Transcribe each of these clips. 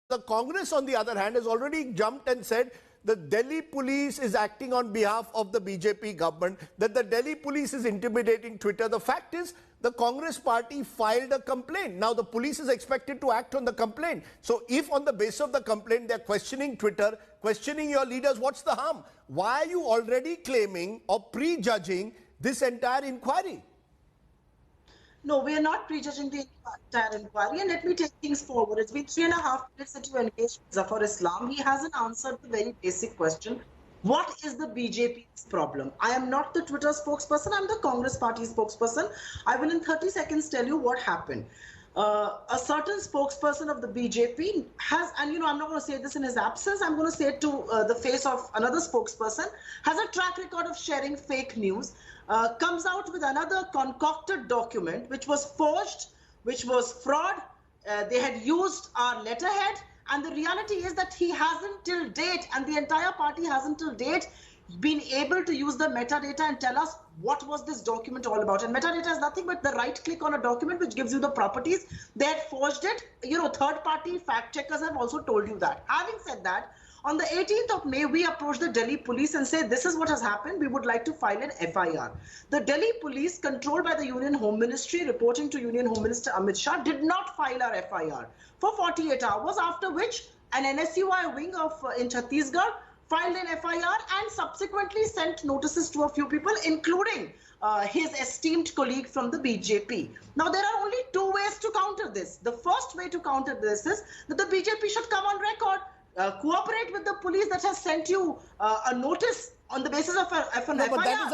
The Congress, on the other hand, has already jumped and said the Delhi police is acting on behalf of the BJP government, that the Delhi police is intimidating Twitter. The fact is, the Congress party filed a complaint. Now, the police is expected to act on the complaint. So, if on the basis of the complaint, they're questioning Twitter, questioning your leaders, what's the harm? Why are you already claiming or prejudging this entire inquiry? No, we are not prejudging the entire inquiry, and let me take things forward. It's been 3.5 minutes that you engaged with Zafar Islam. He hasn't answered the very basic question. What is the BJP's problem? I am not the Twitter spokesperson. I'm the Congress party spokesperson. I will in 30 seconds tell you what happened. A certain spokesperson of the BJP has, and I'm not going to say this in his absence, I'm going to say it to the face of another spokesperson, has a track record of sharing fake news, comes out with another concocted document which was forged, which was fraud. They had used our letterhead, and the reality is that he hasn't till date, and the entire party hasn't till date been able to use the metadata and tell us what was this document all about. And metadata is nothing but the right click on a document which gives you the properties. They had forged it. Third party fact checkers have also told you that. Having said that, on the 18th of May, we approached the Delhi police and said, this is what has happened. We would like to file an FIR. The Delhi police, controlled by the Union Home Ministry, reporting to Union Home Minister Amit Shah, did not file our FIR for 48 hours, after which an NSUI wing in Chhattisgarh filed an FIR and subsequently sent notices to a few people, including his esteemed colleague from the BJP. Now, there are only two ways to counter this. The first way to counter this is that the BJP should come on record, cooperate with the police that has sent you a notice on the basis of an FIR. But that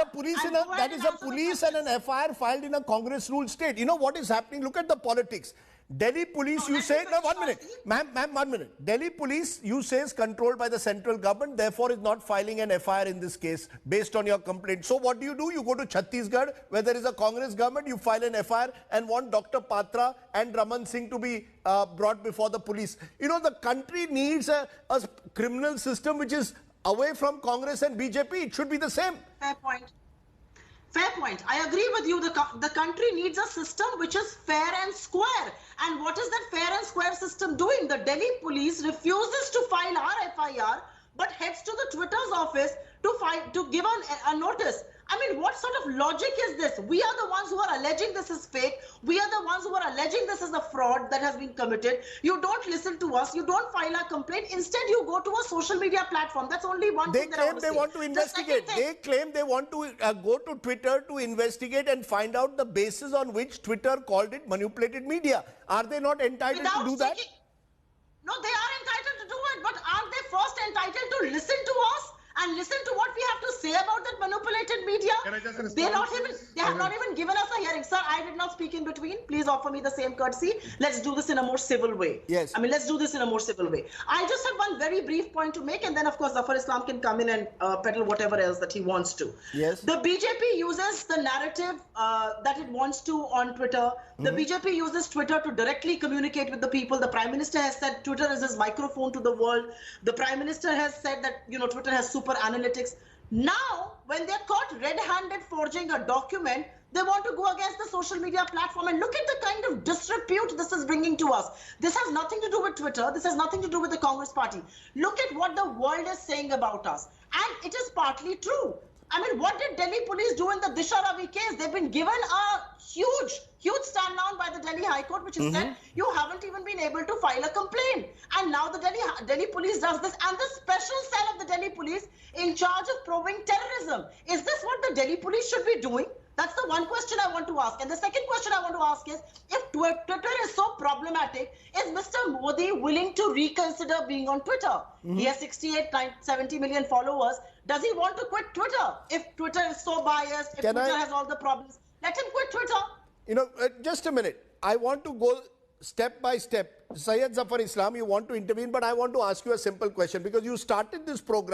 is a police and an FIR filed in a Congress ruled state. You know what is happening? Look at the politics. Delhi police, you say, no, 1 minute. Ma'am, 1 minute. Delhi police, you say, is controlled by the central government, therefore is not filing an FIR in this case based on your complaint. So what do? You go to Chhattisgarh, where there is a Congress government, you file an FIR and want Dr. Patra and Raman Singh to be brought before the police. The country needs a criminal system which is away from Congress and BJP. It should be the same. Fair point. Fair point. I agree with you. The country needs a system which is fair and square. And what is that fair and square system doing? The Delhi police refuses to file our FIR, but heads to the Twitter's office to give a notice. I mean, what sort of logic is this? We are the ones who are alleging this is fake. We are the ones who are alleging this is a fraud that has been committed. You don't listen to us. You don't file a complaint. Instead, you go to a social media platform. That's only one thing that I want to say. They want to investigate. They claim they want to go to Twitter to investigate and find out the basis on which Twitter called it manipulated media. Are they not entitled to do that? No, they are entitled to do it. But aren't they first entitled to listen to us and listen to what we have to say about that manipulated media? Can I just respond? They have not even given us a hearing. Sir, I did not speak in between. Please offer me the same courtesy. Let's do this in a more civil way. Yes. I mean, let's do this in a more civil way. I just have one very brief point to make, and then, of course, Zafar Islam can come in and peddle whatever else that he wants to. Yes. The BJP uses the narrative that it wants to on Twitter. The BJP uses Twitter to directly communicate with the people. The Prime Minister has said Twitter is his microphone to the world. The Prime Minister has said that, Twitter has super analytics. Now, when they're caught red-handed forging a document, they want to go against the social media platform. And look at the kind of disrepute this is bringing to us. This has nothing to do with Twitter. This has nothing to do with the Congress party. Look at what the world is saying about us. And it is partly true. I mean, what did Delhi police do in the Disha Ravi case? They've been given a huge stand down by the Delhi High Court, which has said you haven't even been able to file a complaint. And now the Delhi police does this, and the special cell of the Delhi police in charge of probing terrorism. Is this what the Delhi police should be doing? That's the one question I want to ask. And the second question I want to ask is, if Twitter is so problematic, is Mr. Modi willing to reconsider being on Twitter? He has 70 million followers. Does he want to quit Twitter? If Twitter is so biased, if Twitter has all the problems, let him quit Twitter. Just a minute. I want to go step by step. Syed Zafar Islam, you want to intervene, but I want to ask you a simple question, because you started this program